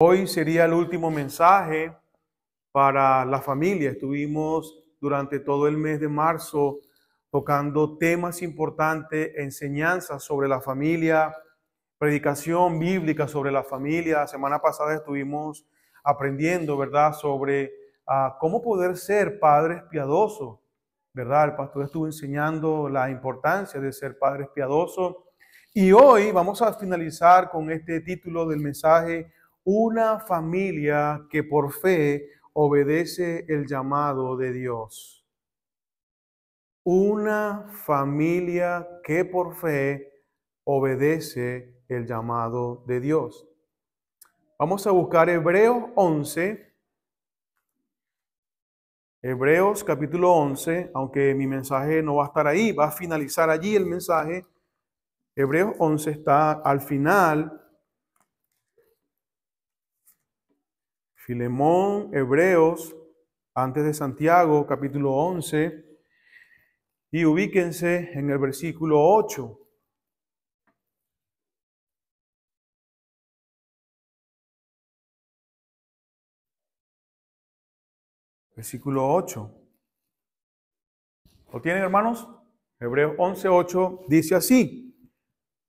Hoy sería el último mensaje para la familia. Estuvimos durante todo el mes de marzo tocando temas importantes, enseñanzas sobre la familia, predicación bíblica sobre la familia. La semana pasada estuvimos aprendiendo, ¿verdad?, sobre cómo poder ser padres piadosos, ¿verdad? El pastor estuvo enseñando la importancia de ser padres piadosos. Y hoy vamos a finalizar con este título del mensaje: una familia que por fe obedece el llamado de Dios. Una familia que por fe obedece el llamado de Dios. Vamos a buscar Hebreos 11. Hebreos capítulo 11, aunque mi mensaje no va a estar ahí, va a finalizar allí el mensaje. Hebreos 11 está al final. Filemón, Hebreos, antes de Santiago, capítulo 11. Y ubíquense en el versículo 8. Versículo 8. ¿Lo tienen, hermanos? Hebreos 11:8 dice así: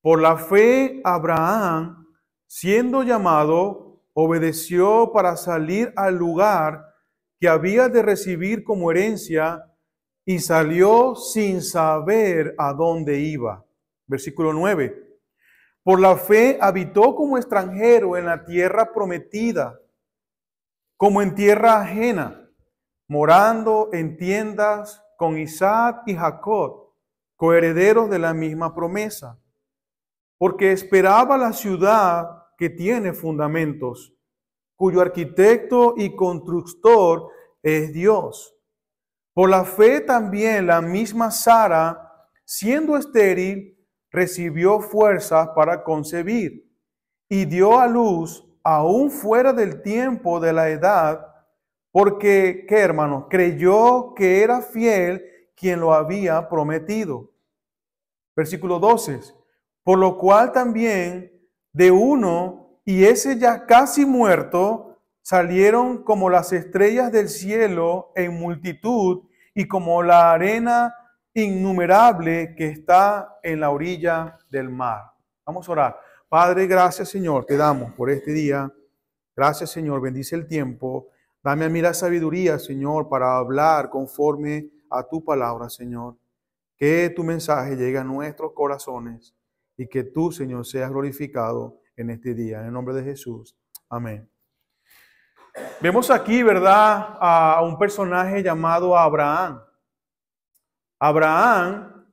por la fe Abraham, siendo llamado, obedeció para salir al lugar que había de recibir como herencia, y salió sin saber a dónde iba. Versículo 9. Por la fe habitó como extranjero en la tierra prometida, como en tierra ajena, morando en tiendas con Isaac y Jacob, coherederos de la misma promesa, porque esperaba la ciudad que tiene fundamentos, cuyo arquitecto y constructor es Dios. Por la fe también la misma Sara, siendo estéril, recibió fuerzas para concebir y dio a luz aún fuera del tiempo de la edad, porque, ¿qué, hermanos? Creyó que era fiel quien lo había prometido. Versículo 12. Por lo cual también de uno, y ese ya casi muerto, salieron como las estrellas del cielo en multitud y como la arena innumerable que está en la orilla del mar. Vamos a orar. Padre, gracias, Señor, te damos por este día. Gracias, Señor, bendice el tiempo. Dame a mí la sabiduría, Señor, para hablar conforme a tu palabra, Señor. Que tu mensaje llegue a nuestros corazones y que tú, Señor, seas glorificado en este día. En el nombre de Jesús. Amén. Vemos aquí, ¿verdad?, a un personaje llamado Abraham. Abraham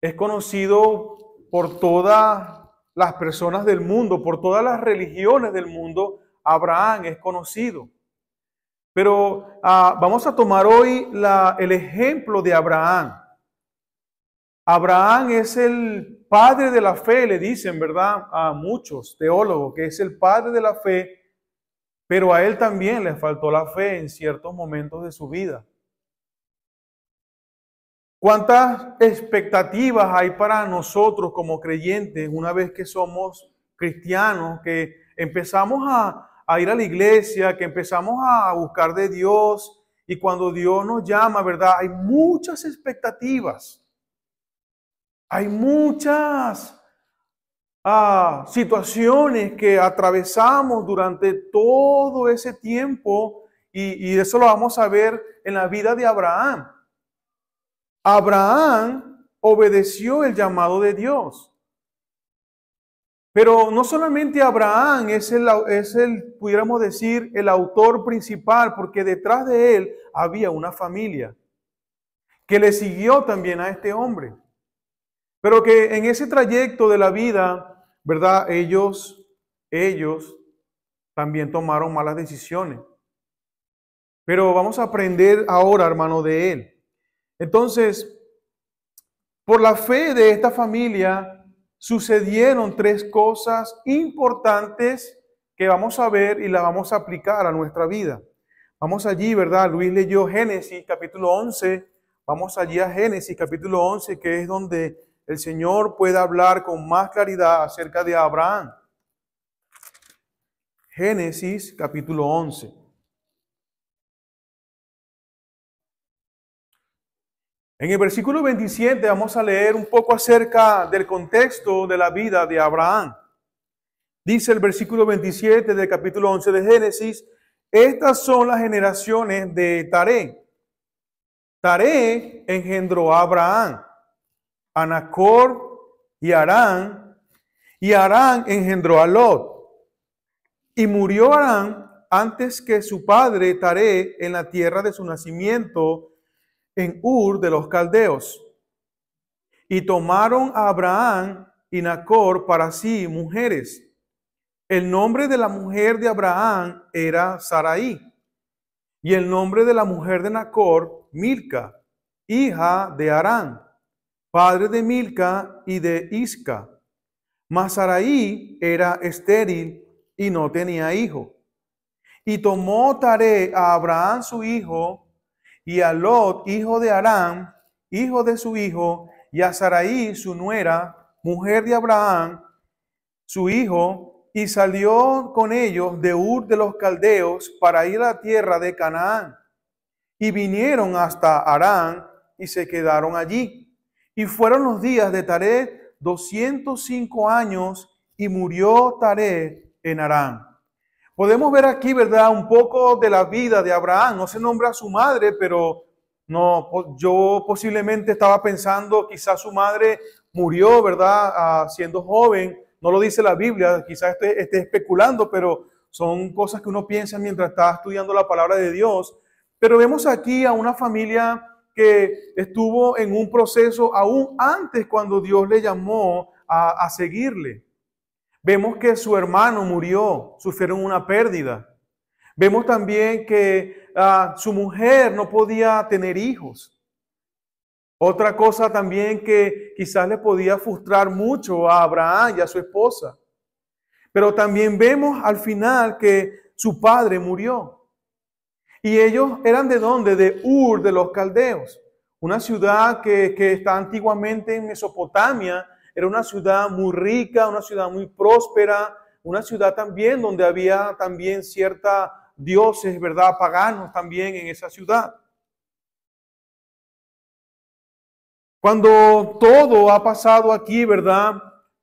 es conocido por todas las personas del mundo, por todas las religiones del mundo. Abraham es conocido. Pero vamos a tomar hoy el ejemplo de Abraham. Abraham es el padre de la fe, le dicen, ¿verdad?, a muchos teólogos, que es el padre de la fe, pero a él también le faltó la fe en ciertos momentos de su vida. ¿Cuántas expectativas hay para nosotros como creyentes una vez que somos cristianos, que empezamos a ir a la iglesia, que empezamos a buscar de Dios, y cuando Dios nos llama, ¿verdad?, hay muchas expectativas. Hay muchas situaciones que atravesamos durante todo ese tiempo, y eso lo vamos a ver en la vida de Abraham. Abraham obedeció el llamado de Dios. Pero no solamente Abraham es el, pudiéramos decir, el autor principal, porque detrás de él había una familia que le siguió también a este hombre. Pero que en ese trayecto de la vida, ¿verdad?, ellos también tomaron malas decisiones. Pero vamos a aprender ahora, hermano, de él. Entonces, por la fe de esta familia sucedieron tres cosas importantes que vamos a ver y las vamos a aplicar a nuestra vida. Vamos allí, ¿verdad? Luis leyó Génesis capítulo 11. Vamos allí a Génesis capítulo 11, que es donde el Señor puede hablar con más claridad acerca de Abraham. Génesis capítulo 11. En el versículo 27 vamos a leer un poco acerca del contexto de la vida de Abraham. Dice el versículo 27 del capítulo 11 de Génesis: estas son las generaciones de Taré. Taré engendró a Abraham, a Nacor y Harán engendró a Lot. Y murió Harán antes que su padre Taré en la tierra de su nacimiento, en Ur de los Caldeos. Y tomaron a Abraham y Nacor para sí mujeres. El nombre de la mujer de Abraham era Sarai, y el nombre de la mujer de Nacor, Milca, hija de Harán, padre de Milca y de Isca. Mas Sarai era estéril y no tenía hijo. Y tomó Taré a Abraham su hijo, y a Lot, hijo de Harán, hijo de su hijo, y a Sarai su nuera, mujer de Abraham, su hijo, y salió con ellos de Ur de los Caldeos para ir a la tierra de Canaán. Y vinieron hasta Harán y se quedaron allí. Y fueron los días de Taré 205 años, y murió Taré en Harán. Podemos ver aquí, ¿verdad?, un poco de la vida de Abraham. No se nombra a su madre, pero no, yo posiblemente estaba pensando, quizás su madre murió, ¿verdad?, siendo joven. No lo dice la Biblia, quizás esté especulando, pero son cosas que uno piensa mientras está estudiando la palabra de Dios. Pero vemos aquí a una familia que estuvo en un proceso aún antes cuando Dios le llamó a seguirle. Vemos que su hermano murió, sufrieron una pérdida. Vemos también que su mujer no podía tener hijos. Otra cosa también que quizás le podía frustrar mucho a Abraham y a su esposa. Pero también vemos al final que su padre murió. Y ellos eran ¿de dónde? De Ur de los Caldeos. Una ciudad que está antiguamente en Mesopotamia. Era una ciudad muy rica, una ciudad muy próspera, una ciudad también donde había también ciertos dioses, ¿verdad?, paganos también en esa ciudad. Cuando todo ha pasado aquí, ¿verdad?,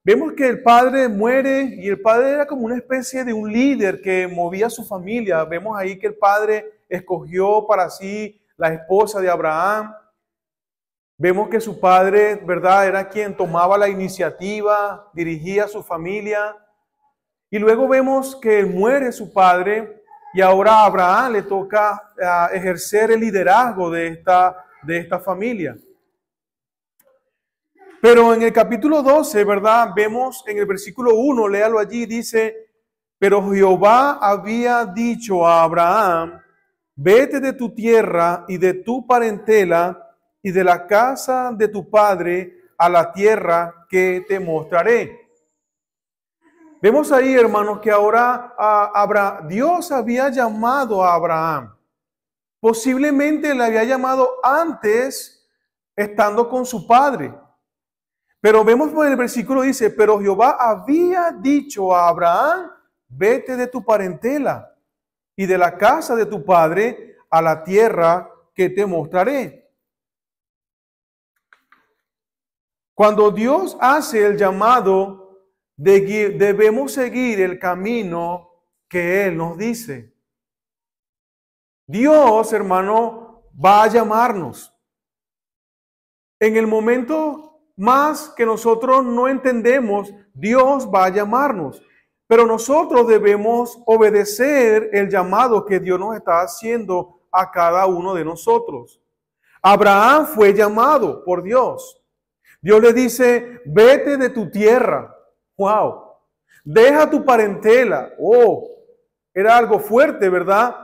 vemos que el padre muere, y el padre era como una especie de un líder que movía a su familia. Vemos ahí que el padre escogió para sí la esposa de Abraham. Vemos que su padre, ¿verdad?, era quien tomaba la iniciativa, dirigía a su familia. Y luego vemos que muere su padre, y ahora a Abraham le toca ejercer el liderazgo de esta familia. Pero en el capítulo 12, ¿verdad?, vemos en el versículo 1, léalo allí, dice: pero Jehová había dicho a Abraham: vete de tu tierra y de tu parentela y de la casa de tu padre a la tierra que te mostraré. Vemos ahí, hermanos, que ahora Dios había llamado a Abraham. Posiblemente le había llamado antes, estando con su padre. Pero vemos en el versículo dice: pero Jehová había dicho a Abraham: vete de tu parentela y de la casa de tu padre a la tierra que te mostraré. Cuando Dios hace el llamado, debemos seguir el camino que Él nos dice. Dios, hermano, va a llamarnos. En el momento más que nosotros no entendemos, Dios va a llamarnos. Pero nosotros debemos obedecer el llamado que Dios nos está haciendo a cada uno de nosotros. Abraham fue llamado por Dios. Dios le dice: vete de tu tierra. Wow. Deja tu parentela. Oh, era algo fuerte, ¿verdad?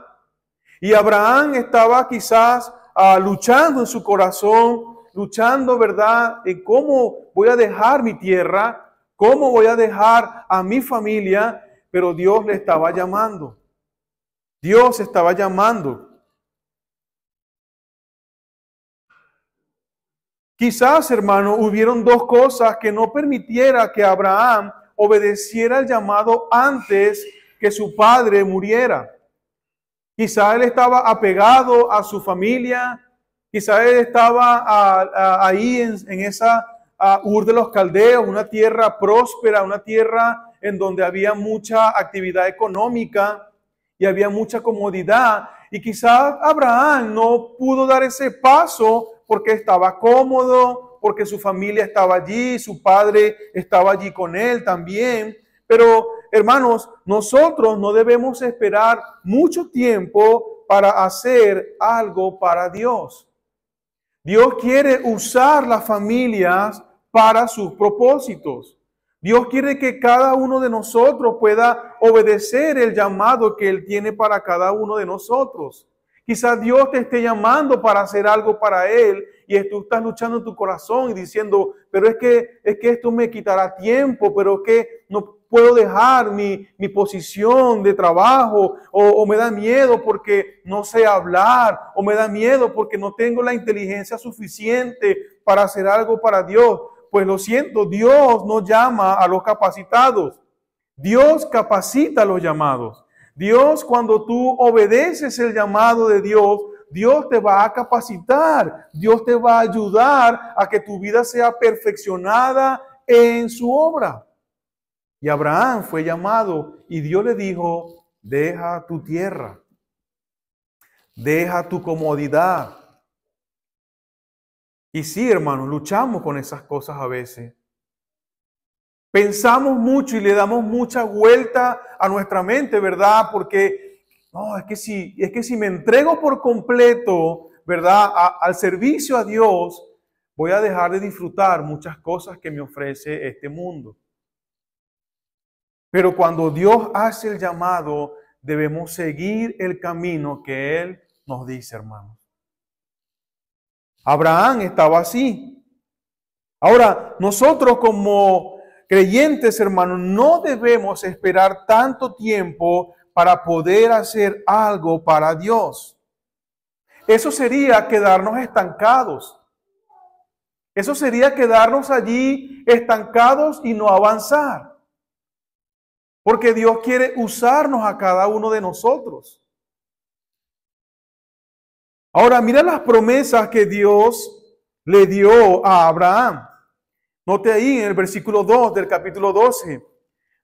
Y Abraham estaba quizás luchando en su corazón, luchando, ¿verdad?, en cómo voy a dejar mi tierra, cómo voy a dejar a mi familia, pero Dios le estaba llamando. Dios estaba llamando. Quizás, hermano, hubieron dos cosas que no permitiera que Abraham obedeciera el llamado antes que su padre muriera. Quizá él estaba apegado a su familia, quizá él estaba ahí en esa Ur de los Caldeos, una tierra próspera, una tierra en donde había mucha actividad económica y había mucha comodidad. Y quizá Abraham no pudo dar ese paso porque estaba cómodo, porque su familia estaba allí, su padre estaba allí con él también. Pero, hermanos, nosotros no debemos esperar mucho tiempo para hacer algo para Dios. Dios quiere usar las familias para sus propósitos. Dios quiere que cada uno de nosotros pueda obedecer el llamado que Él tiene para cada uno de nosotros. Quizás Dios te esté llamando para hacer algo para Él y tú estás luchando en tu corazón y diciendo, pero es que esto me quitará tiempo, pero es que no puedo dejar mi posición de trabajo, o me da miedo porque no sé hablar, o me da miedo porque no tengo la inteligencia suficiente para hacer algo para Dios. Pues lo siento, Dios no llama a los capacitados. Dios capacita a los llamados. Dios, cuando tú obedeces el llamado de Dios, Dios te va a capacitar. Dios te va a ayudar a que tu vida sea perfeccionada en su obra. Y Abraham fue llamado y Dios le dijo, deja tu tierra, deja tu comodidad. Y sí, hermanos, luchamos con esas cosas a veces. Pensamos mucho y le damos mucha vuelta a nuestra mente, ¿verdad? Porque, no, es que si me entrego por completo, ¿verdad? Al servicio a Dios, voy a dejar de disfrutar muchas cosas que me ofrece este mundo. Pero cuando Dios hace el llamado, debemos seguir el camino que Él nos dice, hermanos. Abraham estaba así. Ahora, nosotros como creyentes, hermanos, no debemos esperar tanto tiempo para poder hacer algo para Dios. Eso sería quedarnos estancados. Eso sería quedarnos allí estancados y no avanzar. Porque Dios quiere usarnos a cada uno de nosotros. Ahora, mira las promesas que Dios le dio a Abraham. Note ahí en el versículo 2 del capítulo 12.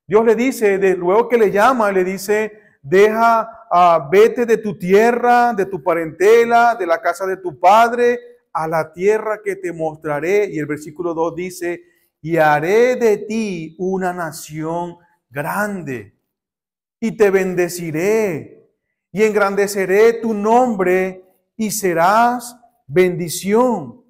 Dios le dice, luego que le llama, le dice, vete de tu tierra, de tu parentela, de la casa de tu padre, a la tierra que te mostraré. Y el versículo 2 dice, y haré de ti una nación grande, y te bendeciré, y engrandeceré tu nombre, y serás bendición.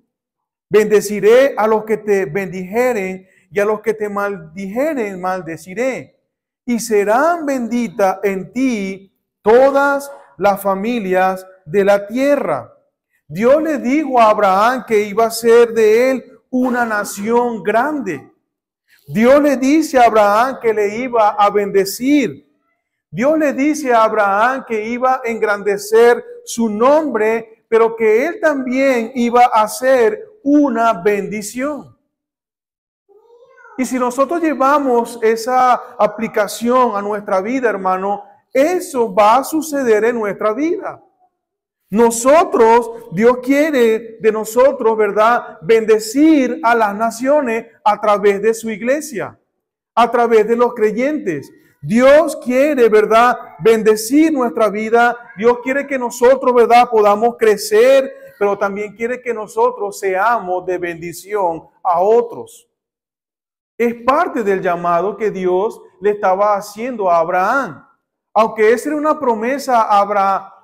Bendeciré a los que te bendijeren, y a los que te maldijeren maldeciré. Y serán benditas en ti todas las familias de la tierra. Dios le dijo a Abraham que iba a ser de él una nación grande. Dios le dice a Abraham que le iba a bendecir. Dios le dice a Abraham que iba a engrandecer su nombre, pero que él también iba a ser una bendición. Y si nosotros llevamos esa aplicación a nuestra vida, hermano, eso va a suceder en nuestra vida. Nosotros, Dios quiere de nosotros, ¿verdad?, bendecir a las naciones a través de su iglesia, a través de los creyentes. Dios quiere, ¿verdad?, bendecir nuestra vida. Dios quiere que nosotros, ¿verdad?, podamos crecer, pero también quiere que nosotros seamos de bendición a otros. Es parte del llamado que Dios le estaba haciendo a Abraham. Aunque esa era una promesa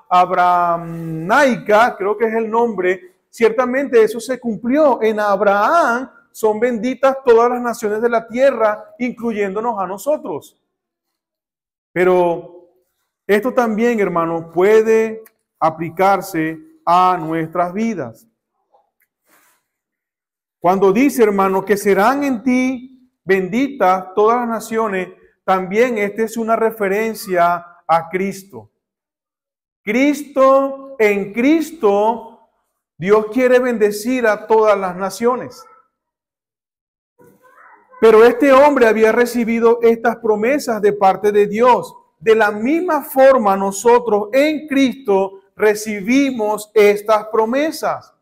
abrahamaica, creo que es el nombre, ciertamente eso se cumplió. En Abraham son benditas todas las naciones de la tierra, incluyéndonos a nosotros. Pero esto también, hermanos, puede aplicarse a nuestras vidas. Cuando dice, hermano, que serán en ti benditas todas las naciones, también esta es una referencia a Cristo. En Cristo, Dios quiere bendecir a todas las naciones. Pero este hombre había recibido estas promesas de parte de Dios. de la misma forma nosotros en Cristo recibimos estas promesas.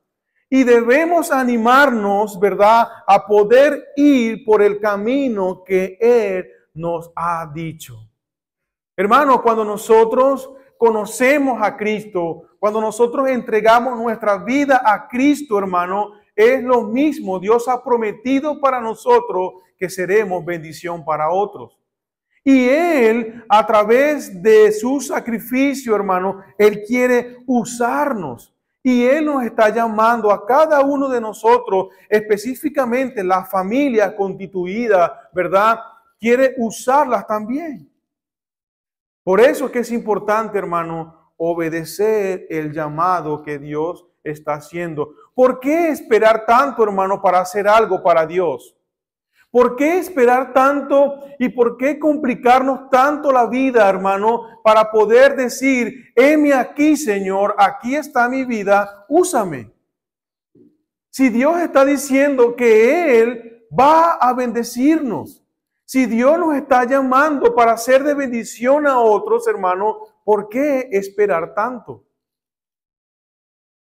Y debemos animarnos, ¿verdad?, a poder ir por el camino que Él nos ha dicho. Hermanos, cuando nosotros conocemos a Cristo, cuando nosotros entregamos nuestra vida a Cristo, hermano, es lo mismo. Dios ha prometido para nosotros que seremos bendición para otros. Y Él, a través de su sacrificio, hermano, Él quiere usarnos. Y Él nos está llamando a cada uno de nosotros, específicamente la familia constituida, ¿verdad? Quiere usarlas también. Por eso es que es importante, hermano, obedecer el llamado que Dios está haciendo. ¿Por qué esperar tanto, hermano, para hacer algo para Dios? ¿Por qué esperar tanto y por qué complicarnos tanto la vida, hermano, para poder decir, heme aquí, Señor, aquí está mi vida, úsame? Si Dios está diciendo que Él va a bendecirnos, si Dios nos está llamando para ser de bendición a otros, hermano, ¿por qué esperar tanto?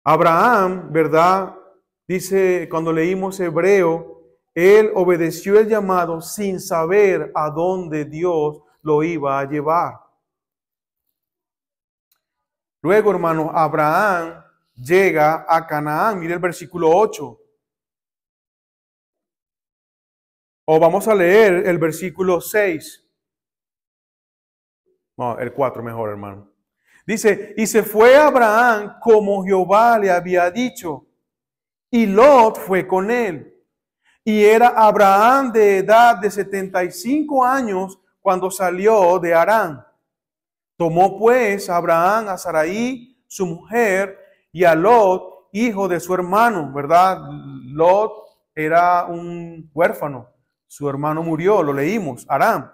Abraham, ¿verdad? Dice cuando leímos Hebreo, él obedeció el llamado sin saber a dónde Dios lo iba a llevar. Luego, hermanos, Abraham llega a Canaán. Mire el versículo 8. O vamos a leer el versículo 6. No, el 4 mejor, hermano. Dice, y se fue Abraham como Jehová le había dicho, y Lot fue con él. Y era Abraham de edad de 75 años cuando salió de Harán. Tomó pues Abraham a Sarai, su mujer, y a Lot, hijo de su hermano, ¿verdad? Lot era un huérfano. Su hermano murió, lo leímos, Harán.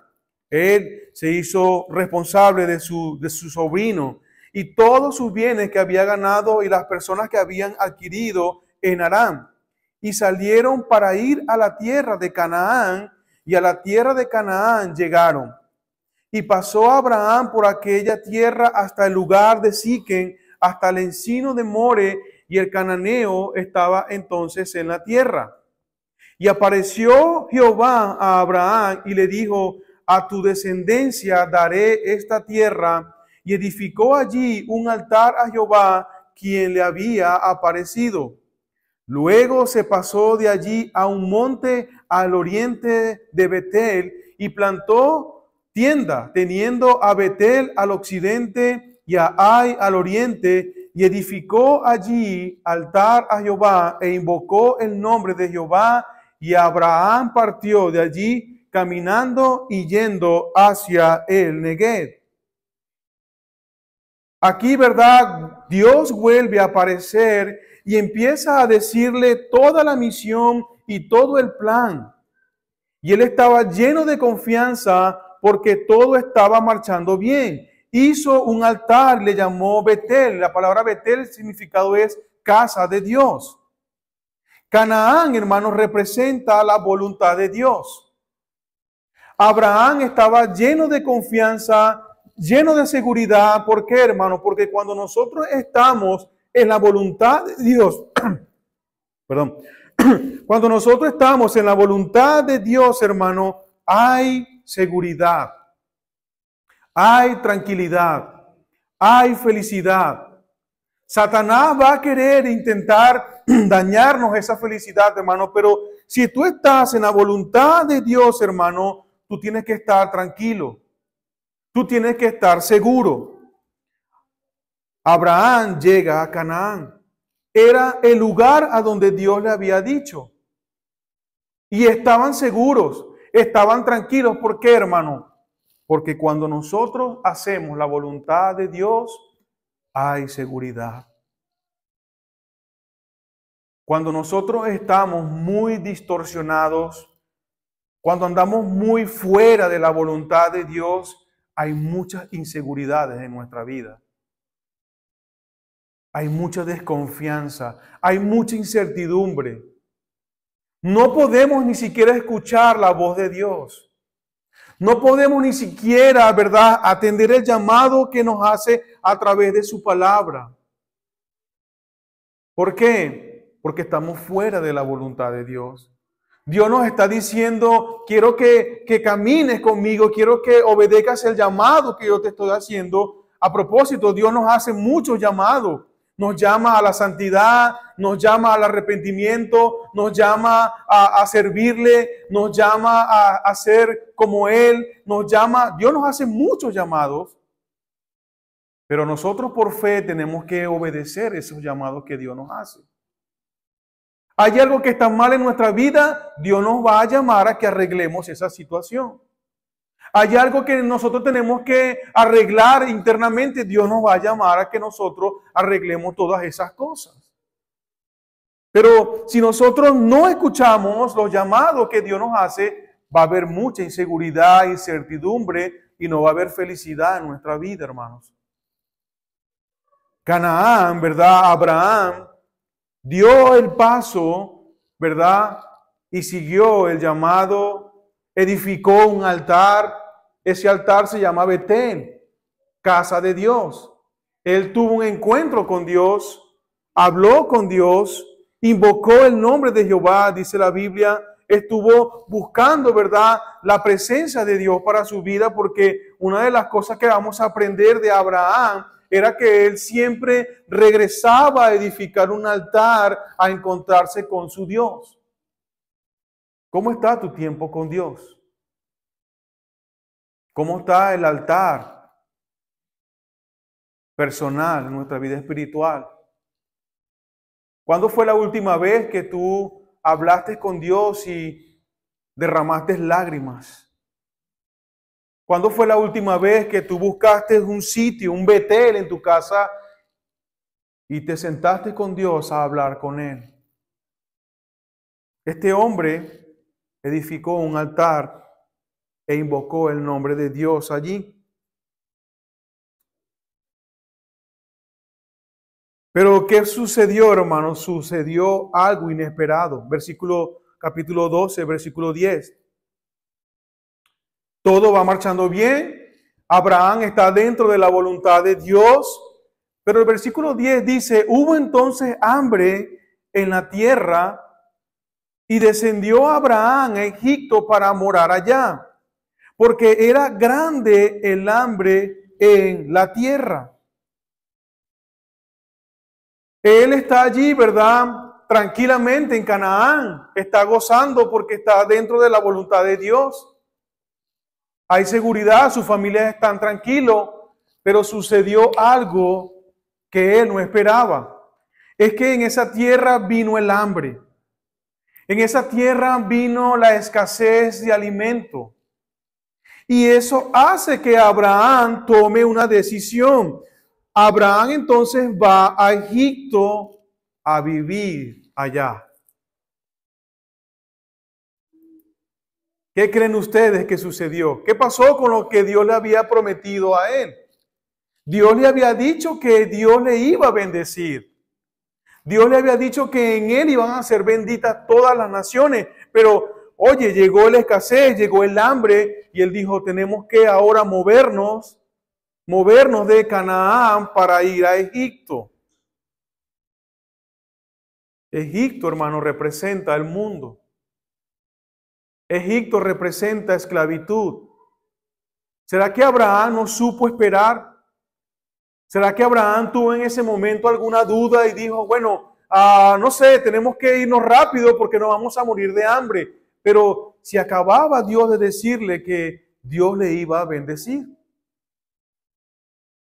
Él se hizo responsable de su sobrino y todos sus bienes que había ganado y las personas que habían adquirido en Harán. Y salieron para ir a la tierra de Canaán, y a la tierra de Canaán llegaron. Y pasó Abraham por aquella tierra hasta el lugar de Siquem, hasta el encino de More, y el cananeo estaba entonces en la tierra. Y apareció Jehová a Abraham y le dijo, a tu descendencia daré esta tierra, y edificó allí un altar a Jehová, quien le había aparecido. Luego se pasó de allí a un monte al oriente de Betel y plantó tienda, teniendo a Betel al occidente y a Ai al oriente, y edificó allí altar a Jehová e invocó el nombre de Jehová, y Abraham partió de allí caminando y yendo hacia el Neguev. Aquí, ¿verdad? Dios vuelve a aparecer y empieza a decirle toda la misión y todo el plan. Y él estaba lleno de confianza porque todo estaba marchando bien. Hizo un altar, le llamó Betel. La palabra Betel, el significado es casa de Dios. Canaán, hermanos, representa la voluntad de Dios. Abraham estaba lleno de confianza, lleno de seguridad. ¿Por qué, hermano? Porque cuando nosotros estamos en la voluntad de Dios, perdón, cuando nosotros estamos en la voluntad de Dios, hermano, hay seguridad, hay tranquilidad, hay felicidad. Satanás va a querer intentar dañarnos esa felicidad, hermano, pero si tú estás en la voluntad de Dios, hermano, tú tienes que estar tranquilo. Tú tienes que estar seguro. Abraham llega a Canaán. Era el lugar a donde Dios le había dicho. Y estaban seguros, estaban tranquilos. ¿Por qué, hermano? Porque cuando nosotros hacemos la voluntad de Dios, hay seguridad. Cuando nosotros estamos muy distorsionados, cuando andamos muy fuera de la voluntad de Dios, hay muchas inseguridades en nuestra vida. Hay mucha desconfianza, hay mucha incertidumbre. No podemos ni siquiera escuchar la voz de Dios. No podemos ni siquiera, ¿verdad?, atender el llamado que nos hace a través de su palabra. ¿Por qué? Porque estamos fuera de la voluntad de Dios. Dios nos está diciendo, quiero que camines conmigo, quiero que obedezcas el llamado que yo te estoy haciendo. A propósito, Dios nos hace muchos llamados. Nos llama a la santidad, nos llama al arrepentimiento, nos llama a servirle, nos llama a ser como Él, Dios nos hace muchos llamados, pero nosotros por fe tenemos que obedecer esos llamados que Dios nos hace. Hay algo que está mal en nuestra vida, Dios nos va a llamar a que arreglemos esa situación. Hay algo que nosotros tenemos que arreglar internamente, Dios nos va a llamar a que nosotros arreglemos todas esas cosas. Pero si nosotros no escuchamos los llamados que Dios nos hace, va a haber mucha inseguridad, incertidumbre y no va a haber felicidad en nuestra vida, hermanos. Canaán, ¿verdad? Abraham dio el paso, ¿verdad? Y siguió el llamado, edificó un altar. Ese altar se llama Betel, casa de Dios. Él tuvo un encuentro con Dios, habló con Dios, invocó el nombre de Jehová, dice la Biblia, estuvo buscando, ¿verdad?, la presencia de Dios para su vida, porque una de las cosas que vamos a aprender de Abraham era que él siempre regresaba a edificar un altar a encontrarse con su Dios. ¿Cómo está tu tiempo con Dios? ¿Cómo está el altar personal en nuestra vida espiritual? ¿Cuándo fue la última vez que tú hablaste con Dios y derramaste lágrimas? ¿Cuándo fue la última vez que tú buscaste un sitio, un Betel en tu casa y te sentaste con Dios a hablar con Él? Este hombre edificó un altar e invocó el nombre de Dios allí. Pero ¿qué sucedió, hermanos? Sucedió algo inesperado. Capítulo 12, versículo 10. Todo va marchando bien. Abraham está dentro de la voluntad de Dios. Pero el versículo 10 dice, hubo entonces hambre en la tierra y descendió Abraham a Egipto para morar allá, porque era grande el hambre en la tierra. Él está allí, ¿verdad?, tranquilamente en Canaán. Está gozando porque está dentro de la voluntad de Dios. Hay seguridad, sus familias están tranquilos, pero sucedió algo que él no esperaba. Es que en esa tierra vino el hambre. En esa tierra vino la escasez de alimento. Y eso hace que Abraham tome una decisión. Abraham entonces va a Egipto a vivir allá. ¿Qué creen ustedes que sucedió? ¿Qué pasó con lo que Dios le había prometido a él? Dios le había dicho que Dios le iba a bendecir. Dios le había dicho que en él iban a ser benditas todas las naciones. Pero, oye, llegó la escasez, llegó el hambre y él dijo, tenemos que ahora movernos de Canaán para ir a Egipto. Egipto, hermano, representa el mundo. Egipto representa esclavitud. ¿Será que Abraham no supo esperar? ¿Será que Abraham tuvo en ese momento alguna duda y dijo, bueno, no sé, tenemos que irnos rápido porque nos vamos a morir de hambre? Pero si acababa Dios de decirle que Dios le iba a bendecir.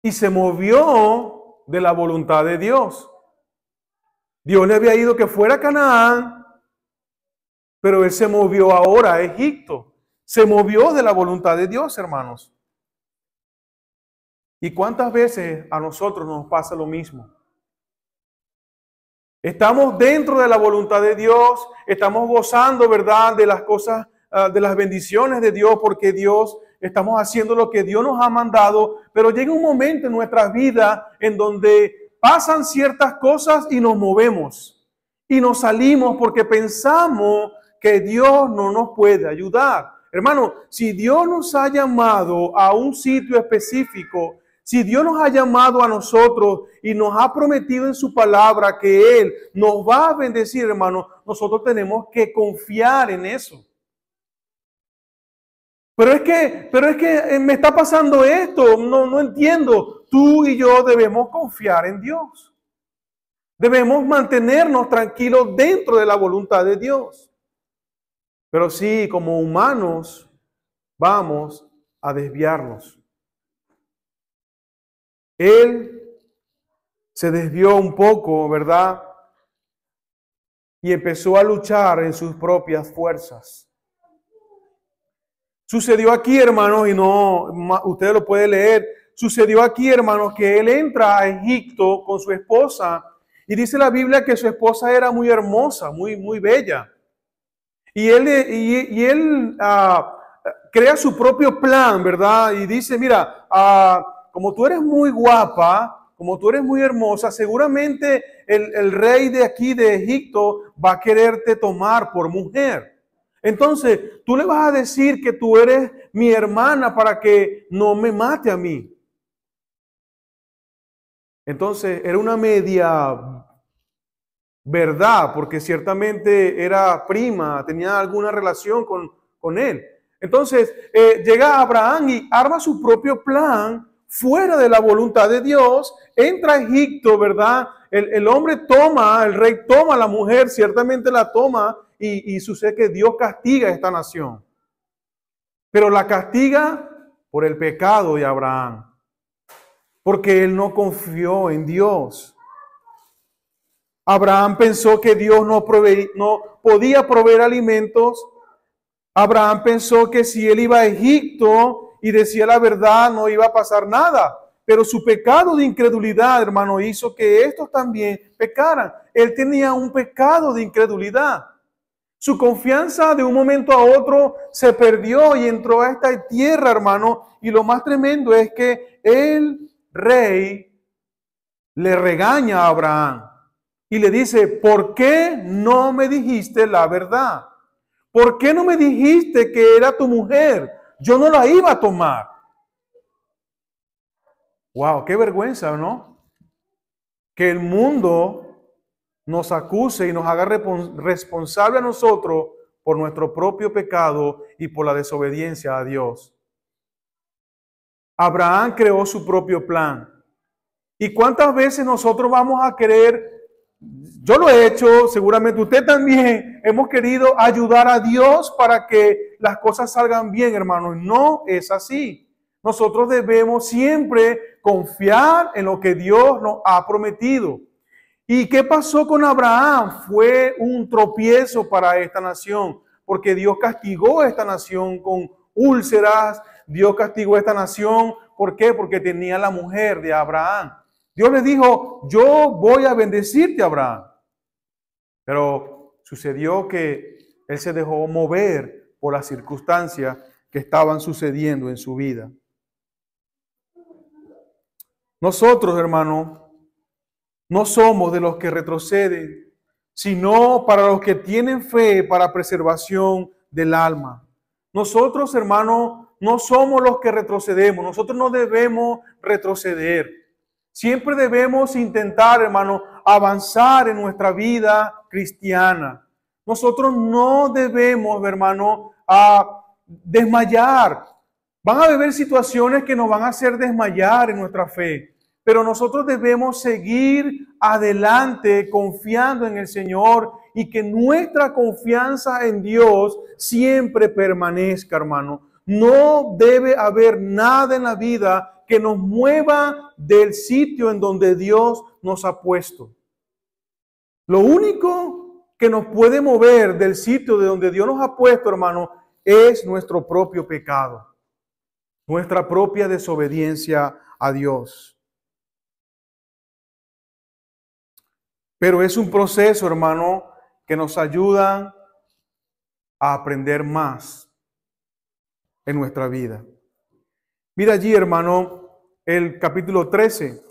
Y se movió de la voluntad de Dios. Dios le había ido que fuera a Canaán, pero él se movió ahora a Egipto. Se movió de la voluntad de Dios, hermanos. ¿Y cuántas veces a nosotros nos pasa lo mismo? Estamos dentro de la voluntad de Dios, estamos gozando, ¿verdad?, de las cosas, de las bendiciones de Dios, porque estamos haciendo lo que Dios nos ha mandado, pero llega un momento en nuestras vidas en donde pasan ciertas cosas y nos movemos y nos salimos porque pensamos que Dios no nos puede ayudar. Hermano, si Dios nos ha llamado a un sitio específico, si Dios nos ha llamado a nosotros y nos ha prometido en su palabra que Él nos va a bendecir, hermano, nosotros tenemos que confiar en eso. Pero es que me está pasando esto, no entiendo. Tú y yo debemos confiar en Dios. Debemos mantenernos tranquilos dentro de la voluntad de Dios. Pero sí, como humanos, vamos a desviarnos. Él se desvió un poco, ¿verdad? Y empezó a luchar en sus propias fuerzas. Sucedió aquí, hermanos, y no, usted lo puede leer. Sucedió aquí, hermanos, que él entra a Egipto con su esposa y dice la Biblia que su esposa era muy hermosa, muy bella. Y él crea su propio plan, ¿verdad? Y dice, mira, como tú eres muy guapa, como tú eres muy hermosa, seguramente el rey de aquí de Egipto va a quererte tomar por mujer. Entonces, tú le vas a decir que tú eres mi hermana para que no me mate a mí. Entonces, era una media verdad, porque ciertamente era prima, tenía alguna relación con él. Entonces, llega Abraham y arma su propio plan fuera de la voluntad de Dios, entra a Egipto, ¿verdad? El hombre toma, el rey toma a la mujer, ciertamente la toma, y sucede que Dios castiga a esta nación. Pero la castiga por el pecado de Abraham, porque él no confió en Dios. Abraham pensó que Dios no podía proveer alimentos. Abraham pensó que si él iba a Egipto y decía la verdad, no iba a pasar nada. Pero su pecado de incredulidad, hermano, hizo que estos también pecaran. Él tenía un pecado de incredulidad. Su confianza de un momento a otro se perdió y entró a esta tierra, hermano. Y lo más tremendo es que el rey le regaña a Abraham y le dice, ¿por qué no me dijiste la verdad? ¿Por qué no me dijiste que era tu mujer? Yo no la iba a tomar. Wow, qué vergüenza, ¿no? Que el mundo nos acuse y nos haga responsable a nosotros por nuestro propio pecado y por la desobediencia a Dios. Abraham creó su propio plan. ¿Y cuántas veces nosotros vamos a querer? Yo lo he hecho, seguramente usted también, hemos querido ayudar a Dios para que las cosas salgan bien, hermanos. No es así. Nosotros debemos siempre confiar en lo que Dios nos ha prometido. ¿Y qué pasó con Abraham? Fue un tropiezo para esta nación, porque Dios castigó a esta nación con úlceras. Dios castigó a esta nación, ¿por qué? Porque tenía la mujer de Abraham. Dios le dijo, yo voy a bendecirte, Abraham. Pero sucedió que él se dejó mover por las circunstancias que estaban sucediendo en su vida. Nosotros, hermanos, no somos de los que retroceden, sino para los que tienen fe para preservación del alma. Nosotros, hermanos, no somos los que retrocedemos. Nosotros no debemos retroceder. Siempre debemos intentar, hermano, avanzar en nuestra vida cristiana. Nosotros no debemos, hermano, desmayar. Van a haber situaciones que nos van a hacer desmayar en nuestra fe, pero nosotros debemos seguir adelante confiando en el Señor y que nuestra confianza en Dios siempre permanezca, hermano. No debe haber nada en la vida que nos mueva del sitio en donde Dios nos ha puesto. Lo único que nos puede mover del sitio de donde Dios nos ha puesto, hermano, es nuestro propio pecado, nuestra propia desobediencia a Dios. Pero es un proceso, hermano, que nos ayuda a aprender más en nuestra vida. Mira allí, hermano, el capítulo 13.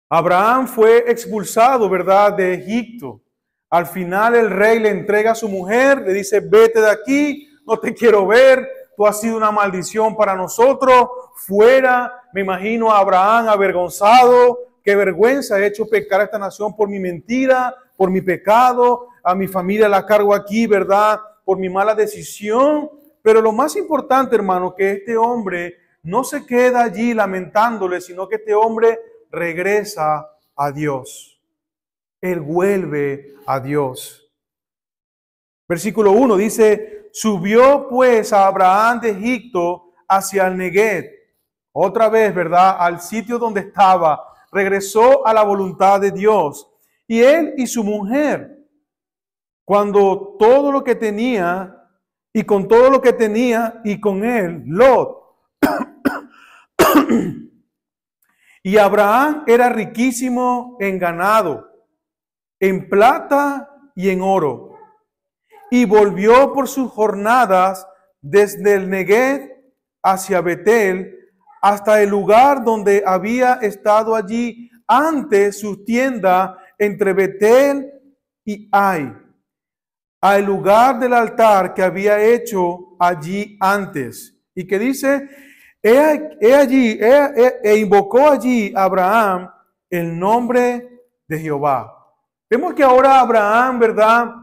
Abraham fue expulsado, ¿verdad?, de Egipto. Al final el rey le entrega a su mujer, le dice, vete de aquí, no te quiero ver, tú has sido una maldición para nosotros, fuera. Me imagino a Abraham avergonzado, qué vergüenza, he hecho pecar a esta nación por mi mentira, por mi pecado, a mi familia la cargo aquí, ¿verdad? Por mi mala decisión. Pero lo más importante, hermano, que este hombre no se queda allí lamentándole, sino que este hombre regresa a Dios. Él vuelve a Dios. Versículo 1 dice, subió pues a Abraham de Egipto hacia el Neguev. Otra vez, ¿verdad? Al sitio donde estaba. Regresó a la voluntad de Dios. Y él y su mujer, cuando todo lo que tenía, y con todo lo que tenía, y con él, Lot. Y Abraham era riquísimo en ganado, en plata y en oro. Y volvió por sus jornadas desde el Neguev hacia Betel, hasta el lugar donde había estado allí antes su tienda entre Betel y Ai, al lugar del altar que había hecho allí antes. Y que dice, e invocó allí Abraham el nombre de Jehová. Vemos que ahora Abraham, ¿verdad?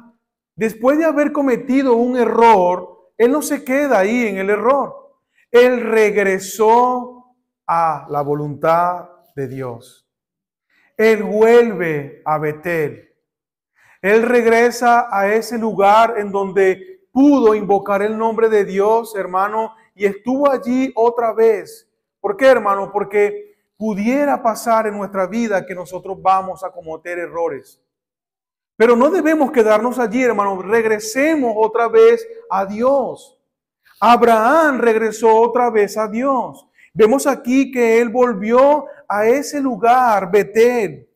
Después de haber cometido un error, él no se queda ahí en el error. Él regresó a la voluntad de Dios. Él vuelve a Betel. Él regresa a ese lugar en donde pudo invocar el nombre de Dios, hermano, y estuvo allí otra vez. ¿Por qué, hermano? Porque pudiera pasar en nuestra vida que nosotros vamos a cometer errores. Pero no debemos quedarnos allí, hermano. Regresemos otra vez a Dios. Abraham regresó otra vez a Dios. Vemos aquí que él volvió a ese lugar, Betel,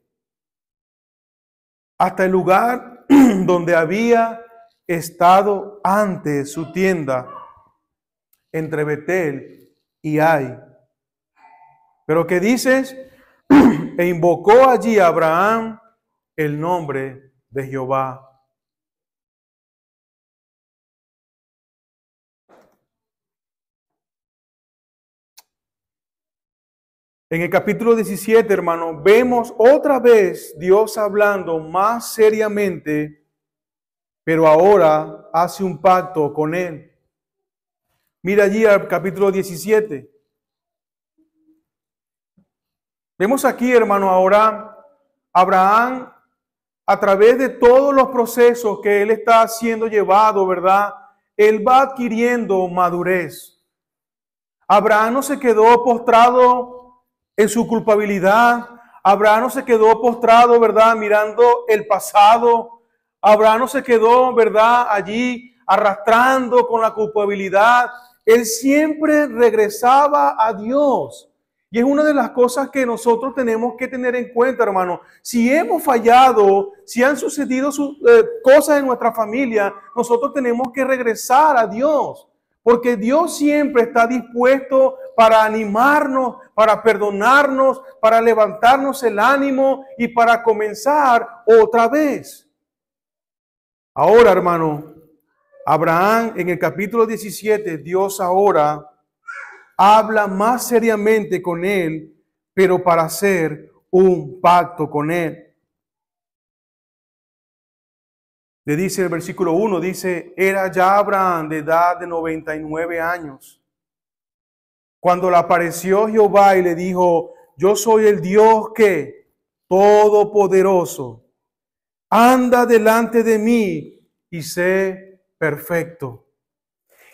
hasta el lugar donde había estado antes su tienda, entre Betel y Ai. Pero ¿qué dices? E invocó allí a Abraham el nombre de Jehová. En el capítulo 17, hermano, vemos otra vez Dios hablando más seriamente, pero ahora hace un pacto con él. Mira allí al capítulo 17. Vemos aquí, hermano, ahora Abraham, a través de todos los procesos que él está siendo llevado, ¿verdad? Él va adquiriendo madurez. Abraham no se quedó postrado en su culpabilidad. Abraham no se quedó postrado, ¿verdad? Mirando el pasado. Abraham no se quedó, ¿verdad? Allí arrastrando con la culpabilidad. Él siempre regresaba a Dios. Y es una de las cosas que nosotros tenemos que tener en cuenta, hermano. Si hemos fallado, si han sucedido cosas en nuestra familia, nosotros tenemos que regresar a Dios. Porque Dios siempre está dispuesto para animarnos, para perdonarnos, para levantarnos el ánimo y para comenzar otra vez. Ahora, hermano, Abraham en el capítulo 17, Dios ahora habla más seriamente con él, pero para hacer un pacto con él. Le dice el versículo 1, dice, era ya Abraham de edad de 99 años. Cuando le apareció Jehová y le dijo, yo soy el Dios que todopoderoso, anda delante de mí y sé perfecto.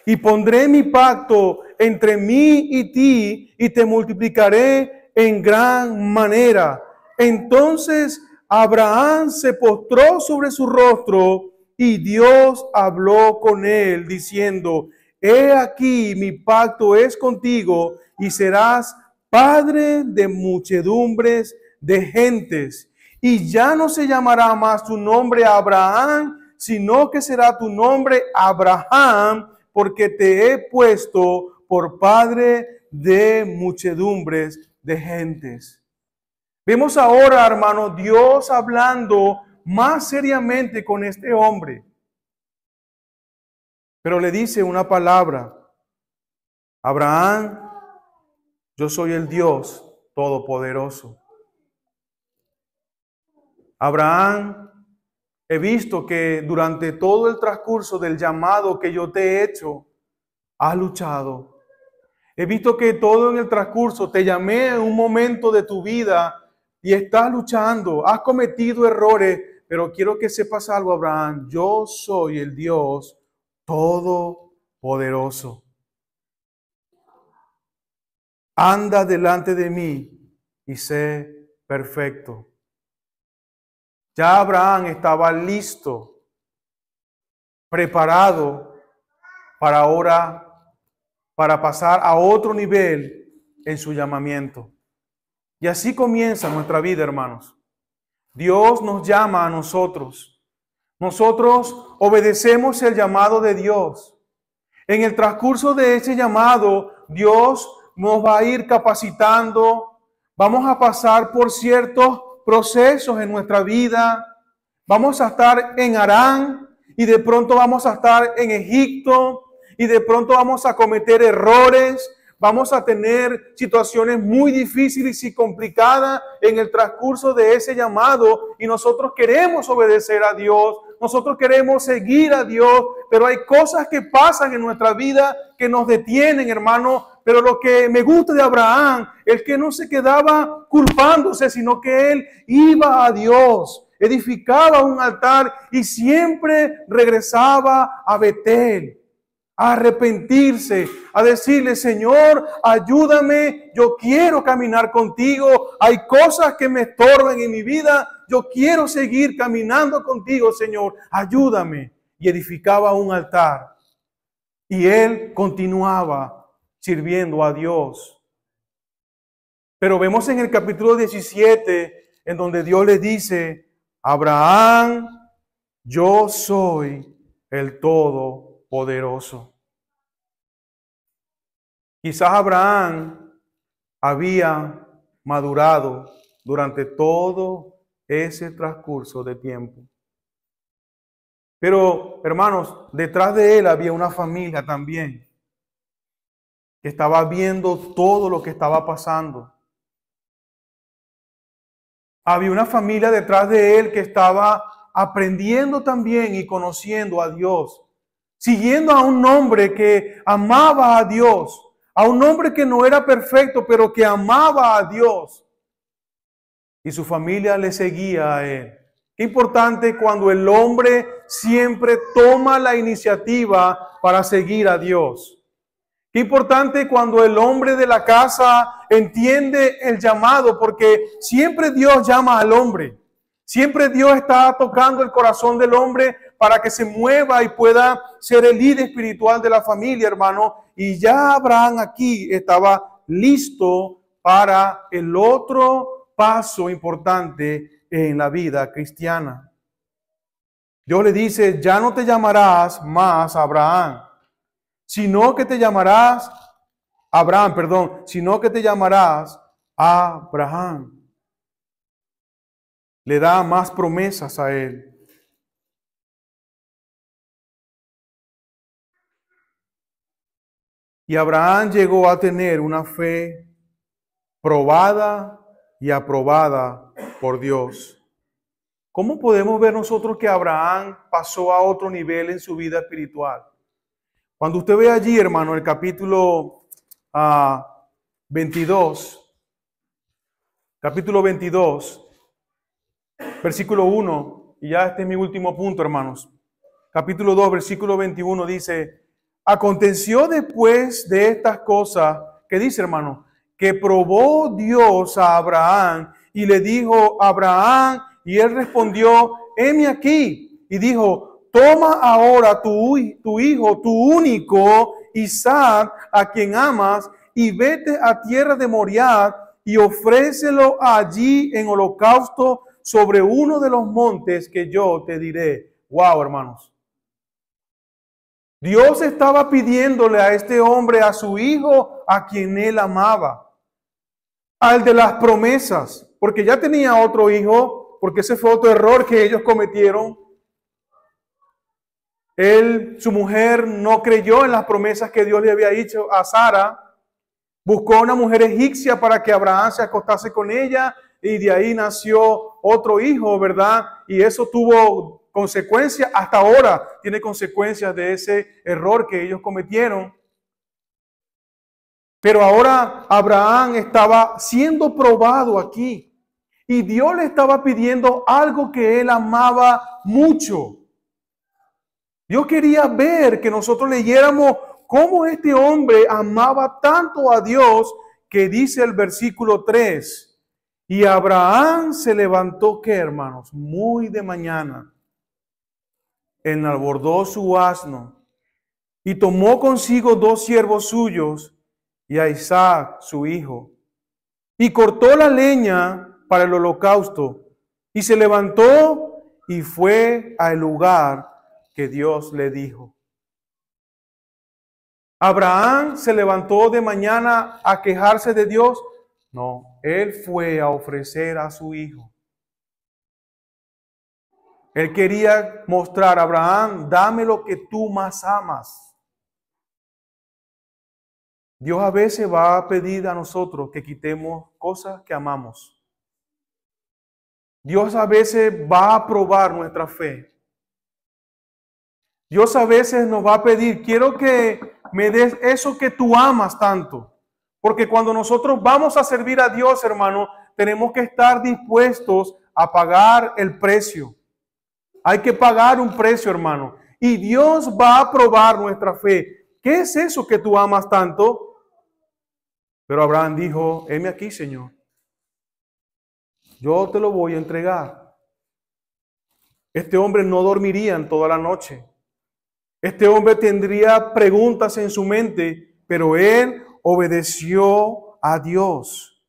Y pondré mi pacto entre mí y ti y te multiplicaré en gran manera. Entonces Abraham se postró sobre su rostro y Dios habló con él diciendo, he aquí mi pacto es contigo y serás padre de muchedumbres de gentes. Y ya no se llamará más tu nombre Abraham, sino que será tu nombre Abraham, porque te he puesto por padre de muchedumbres de gentes. Vemos ahora, hermano, Dios hablando más seriamente con este hombre. Pero le dice una palabra: Abraham, yo soy el Dios Todopoderoso. Abraham, he visto que durante todo el transcurso del llamado que yo te he hecho, has luchado. He visto que todo en el transcurso te llamé en un momento de tu vida y estás luchando, has cometido errores, pero quiero que sepas algo, Abraham, yo soy el Dios Todopoderoso. Anda delante de mí y sé perfecto. Ya Abraham estaba listo, preparado para ahora, para pasar a otro nivel en su llamamiento. Y así comienza nuestra vida, hermanos. Dios nos llama a nosotros. Nosotros obedecemos el llamado de Dios. En el transcurso de ese llamado, Dios nos va a ir capacitando. Vamos a pasar por ciertos procesos en nuestra vida. Vamos a estar en Harán y de pronto vamos a estar en Egipto y de pronto vamos a cometer errores. Vamos a tener situaciones muy difíciles y complicadas en el transcurso de ese llamado y nosotros queremos obedecer a Dios, nosotros queremos seguir a Dios, pero hay cosas que pasan en nuestra vida que nos detienen, hermano. Pero lo que me gusta de Abraham es que no se quedaba culpándose, sino que él iba a Dios, edificaba un altar y siempre regresaba a Betel, a arrepentirse, a decirle: Señor, ayúdame, yo quiero caminar contigo, hay cosas que me estorban en mi vida, yo quiero seguir caminando contigo, Señor, ayúdame. Y edificaba un altar y él continuaba sirviendo a Dios. Pero vemos en el capítulo 17 en donde Dios le dice: Abraham, yo soy el Todopoderoso. Quizás Abraham había madurado durante todo ese transcurso de tiempo. Pero, hermanos, detrás de él había una familia también que estaba viendo todo lo que estaba pasando. Había una familia detrás de él que estaba aprendiendo también y conociendo a Dios, siguiendo a un hombre que amaba a Dios, a un hombre que no era perfecto, pero que amaba a Dios. Y su familia le seguía a él. Qué importante cuando el hombre siempre toma la iniciativa para seguir a Dios. Qué importante cuando el hombre de la casa entiende el llamado, porque siempre Dios llama al hombre. Siempre Dios está tocando el corazón del hombre para que se mueva y pueda ser el líder espiritual de la familia, hermano. Y ya Abraham aquí estaba listo para el otro paso importante en la vida cristiana. Dios le dice: ya no te llamarás más Abraham, sino que te llamarás sino que te llamarás Abraham. Le da más promesas a él. Y Abraham llegó a tener una fe probada y aprobada por Dios. ¿Cómo podemos ver nosotros que Abraham pasó a otro nivel en su vida espiritual? Cuando usted ve allí, hermano, el capítulo 22, versículo 1, y ya este es mi último punto, hermanos. Capítulo 2, versículo 21 dice: aconteció después de estas cosas, ¿qué dice, hermano? Que probó Dios a Abraham y le dijo: Abraham, y él respondió: heme aquí. Y dijo: toma ahora tu hijo, tu único, Isaac, a quien amas, y vete a tierra de Moriah y ofrécelo allí en holocausto sobre uno de los montes que yo te diré. Wow, hermanos. Dios estaba pidiéndole a este hombre, a su hijo, a quien él amaba, al de las promesas, porque ya tenía otro hijo, porque ese fue otro error que ellos cometieron. Su mujer no creyó en las promesas que Dios le había dicho a Sara. Buscó a una mujer egipcia para que Abraham se acostase con ella y de ahí nació otro hijo, ¿verdad? Y eso tuvo consecuencias, hasta ahora tiene consecuencias de ese error que ellos cometieron. Pero ahora Abraham estaba siendo probado aquí y Dios le estaba pidiendo algo que él amaba mucho. Dios quería ver que nosotros leyéramos cómo este hombre amaba tanto a Dios, que dice el versículo 3, y Abraham se levantó, ¿qué, hermanos? Muy de mañana, enalbordó su asno y tomó consigo 2 siervos suyos y a Isaac su hijo, y cortó la leña para el holocausto, y se levantó y fue al lugar que Dios le dijo. ¿Abraham se levantó de mañana a quejarse de Dios? No, él fue a ofrecer a su hijo. Él quería mostrar a Abraham, dame lo que tú más amas. Dios a veces va a pedir a nosotros que quitemos cosas que amamos. Dios a veces va a probar nuestra fe. Dios a veces nos va a pedir, quiero que me des eso que tú amas tanto. Porque cuando nosotros vamos a servir a Dios, hermano, tenemos que estar dispuestos a pagar el precio. Hay que pagar un precio, hermano. Y Dios va a probar nuestra fe. ¿Qué es eso que tú amas tanto? Pero Abraham dijo, heme aquí, Señor. Yo te lo voy a entregar. Este hombre no dormiría en toda la noche. Este hombre tendría preguntas en su mente, pero él obedeció a Dios.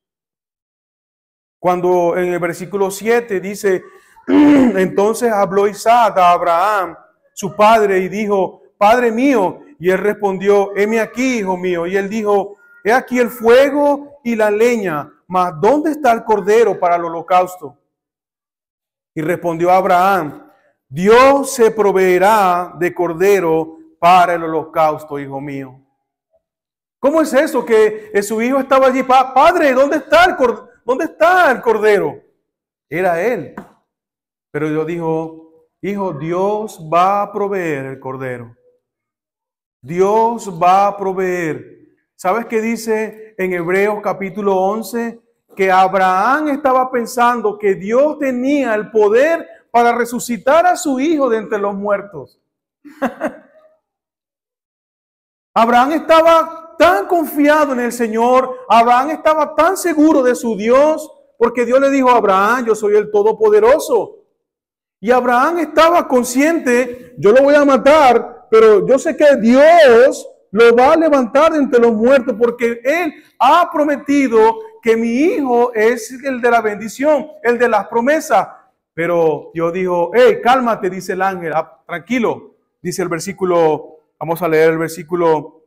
Cuando en el versículo 7 dice, entonces habló Isaac a Abraham, su padre, y dijo, Padre mío. Y él respondió, heme aquí, hijo mío. Y él dijo, he aquí el fuego y la leña, mas ¿dónde está el cordero para el holocausto? Y respondió Abraham, Dios se proveerá de cordero para el holocausto, hijo mío. ¿Cómo es eso que su hijo estaba allí? Padre, ¿dónde está el cordero? Era él. Pero Dios dijo, hijo, Dios va a proveer el cordero. Dios va a proveer. ¿Sabes qué dice en Hebreos capítulo 11? Que Abraham estaba pensando que Dios tenía el poder para resucitar a su hijo de entre los muertos. Abraham estaba tan confiado en el Señor, Abraham estaba tan seguro de su Dios, porque Dios le dijo a Abraham, yo soy el Todopoderoso. Y Abraham estaba consciente, yo lo voy a matar, pero yo sé que Dios lo va a levantar de entre los muertos, porque Él ha prometido que mi hijo es el de la bendición, el de las promesas. Pero Dios dijo, hey, cálmate, dice el ángel, tranquilo, dice el versículo, vamos a leer el versículo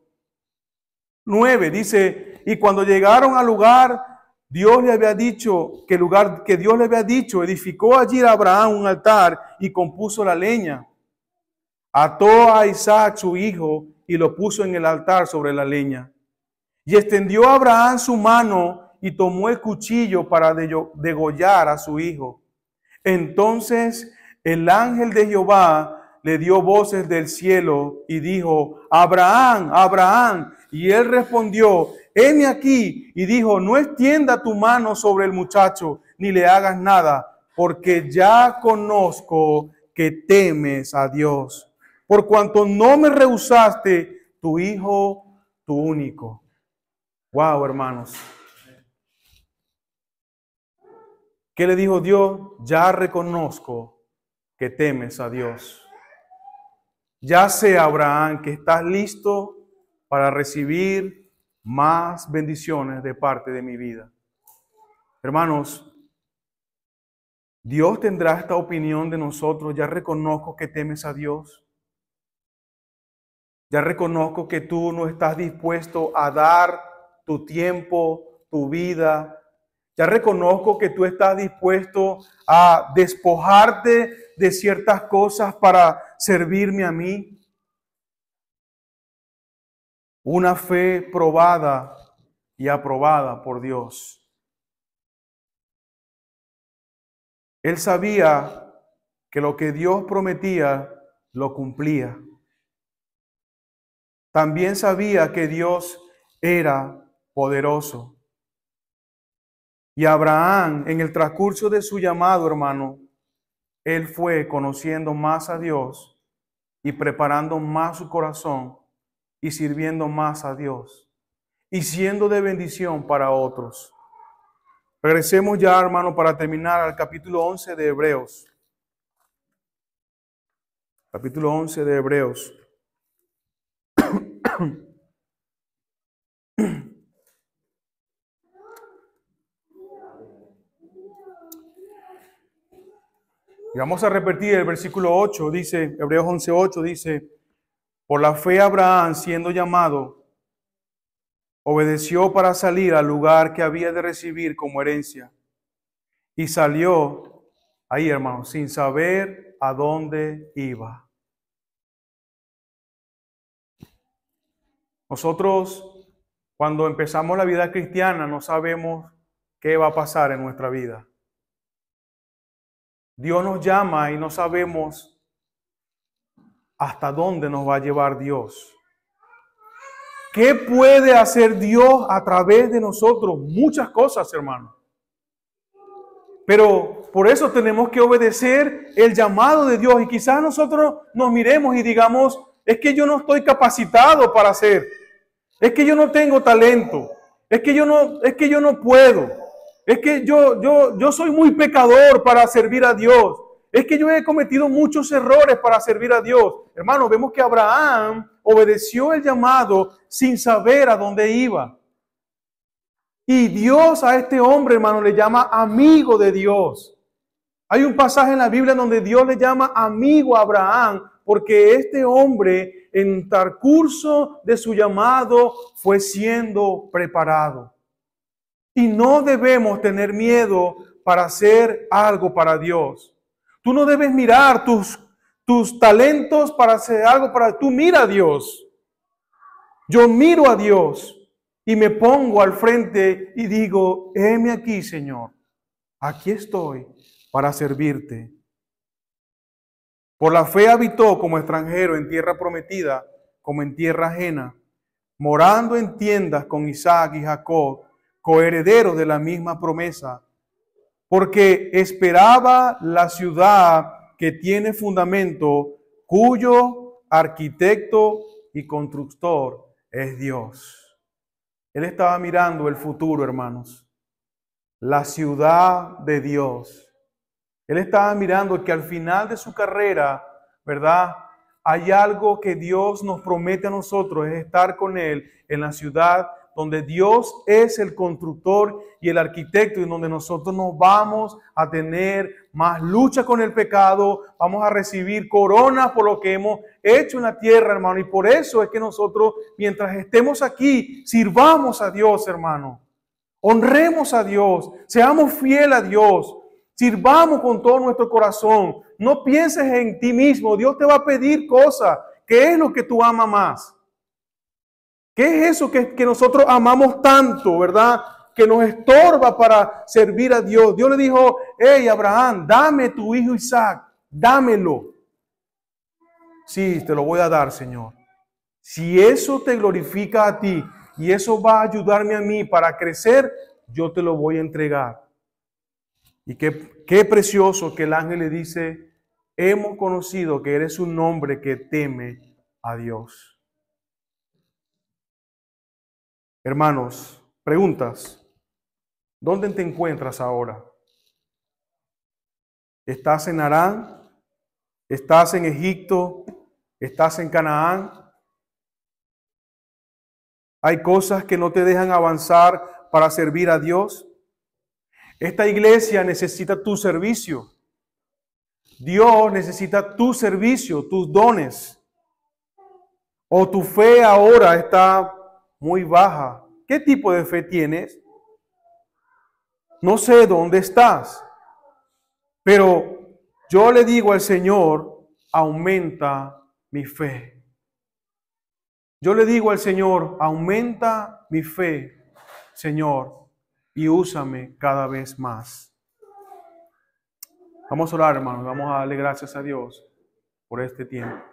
9, dice, y cuando llegaron al lugar, Dios le había dicho, que el lugar que Dios le había dicho, edificó allí a Abraham un altar y compuso la leña. Ató a Isaac su hijo y lo puso en el altar sobre la leña. Y extendió a Abraham su mano y tomó el cuchillo para degollar a su hijo. Entonces el ángel de Jehová le dio voces del cielo y dijo, Abraham, Abraham. Y él respondió, heme aquí. Y dijo, no extienda tu mano sobre el muchacho, ni le hagas nada, porque ya conozco que temes a Dios, por cuanto no me rehusaste tu hijo, tu único. Wow, hermanos. ¿Qué le dijo Dios? Ya reconozco que temes a Dios. Ya sé, Abraham, que estás listo para recibir más bendiciones de parte de mi vida. Hermanos, Dios tendrá esta opinión de nosotros. Ya reconozco que temes a Dios. Ya reconozco que tú no estás dispuesto a dar tu tiempo, tu vida, Ya reconozco que tú estás dispuesto a despojarte de ciertas cosas para servirme a mí. Una fe probada y aprobada por Dios. Él sabía que lo que Dios prometía lo cumplía. También sabía que Dios era poderoso. Y Abraham, en el transcurso de su llamado, hermano, él fue conociendo más a Dios y preparando más su corazón y sirviendo más a Dios y siendo de bendición para otros. Regresemos ya, hermano, para terminar al capítulo 11 de Hebreos. Capítulo 11 de Hebreos. Y vamos a repetir el versículo 8, dice, Hebreos 11:8 dice, por la fe Abraham, siendo llamado, obedeció para salir al lugar que había de recibir como herencia. Y salió ahí, hermano, sin saber a dónde iba. Nosotros, cuando empezamos la vida cristiana, no sabemos qué va a pasar en nuestra vida. Dios nos llama y no sabemos hasta dónde nos va a llevar Dios. ¿Qué puede hacer Dios a través de nosotros? Muchas cosas, hermano. Pero por eso tenemos que obedecer el llamado de Dios. Y quizás nosotros nos miremos y digamos, es que yo no estoy capacitado para hacer. Es que yo no tengo talento. Es que yo no puedo. Es que yo soy muy pecador para servir a Dios. Es que yo he cometido muchos errores para servir a Dios. Hermano, vemos que Abraham obedeció el llamado sin saber a dónde iba. Y Dios a este hombre, hermano, le llama amigo de Dios. Hay un pasaje en la Biblia donde Dios le llama amigo a Abraham, porque este hombre, en transcurso de su llamado, fue siendo preparado. Y no debemos tener miedo para hacer algo para Dios. Tú no debes mirar tus talentos para hacer algo para... Tú mira a Dios. Yo miro a Dios y me pongo al frente y digo, heme aquí, Señor. Aquí estoy para servirte. Por la fe habitó como extranjero en tierra prometida, como en tierra ajena, morando en tiendas con Isaac y Jacob, coherederos de la misma promesa, porque esperaba la ciudad que tiene fundamento, cuyo arquitecto y constructor es Dios. Él estaba mirando el futuro, hermanos, la ciudad de Dios. Él estaba mirando que al final de su carrera, ¿verdad? Hay algo que Dios nos promete a nosotros, es estar con Él en la ciudad donde Dios es el constructor y el arquitecto y donde nosotros nos vamos a tener más lucha con el pecado, vamos a recibir coronas por lo que hemos hecho en la tierra, hermano. Y por eso es que nosotros, mientras estemos aquí, sirvamos a Dios, hermano. Honremos a Dios, seamos fieles a Dios. Sirvamos con todo nuestro corazón. No pienses en ti mismo. Dios te va a pedir cosas. ¿Qué es lo que tú amas más? ¿Qué es eso que nosotros amamos tanto, verdad? Que nos estorba para servir a Dios. Dios le dijo, hey Abraham, dame tu hijo Isaac. Dámelo. Sí, te lo voy a dar, Señor. Si eso te glorifica a ti y eso va a ayudarme a mí para crecer, yo te lo voy a entregar. Y qué precioso que el ángel le dice, hemos conocido que eres un hombre que teme a Dios. Hermanos, preguntas, ¿dónde te encuentras ahora? ¿Estás en Harán? ¿Estás en Egipto? ¿Estás en Canaán? ¿Hay cosas que no te dejan avanzar para servir a Dios? Esta iglesia necesita tu servicio. Dios necesita tu servicio, tus dones. O tu fe ahora está muy baja. ¿Qué tipo de fe tienes? no sé dónde estás, pero yo le digo al Señor, aumenta mi fe. Yo le digo al Señor, aumenta mi fe, Señor, y úsame cada vez más. Vamos a orar, hermanos, vamos a darle gracias a Dios por este tiempo.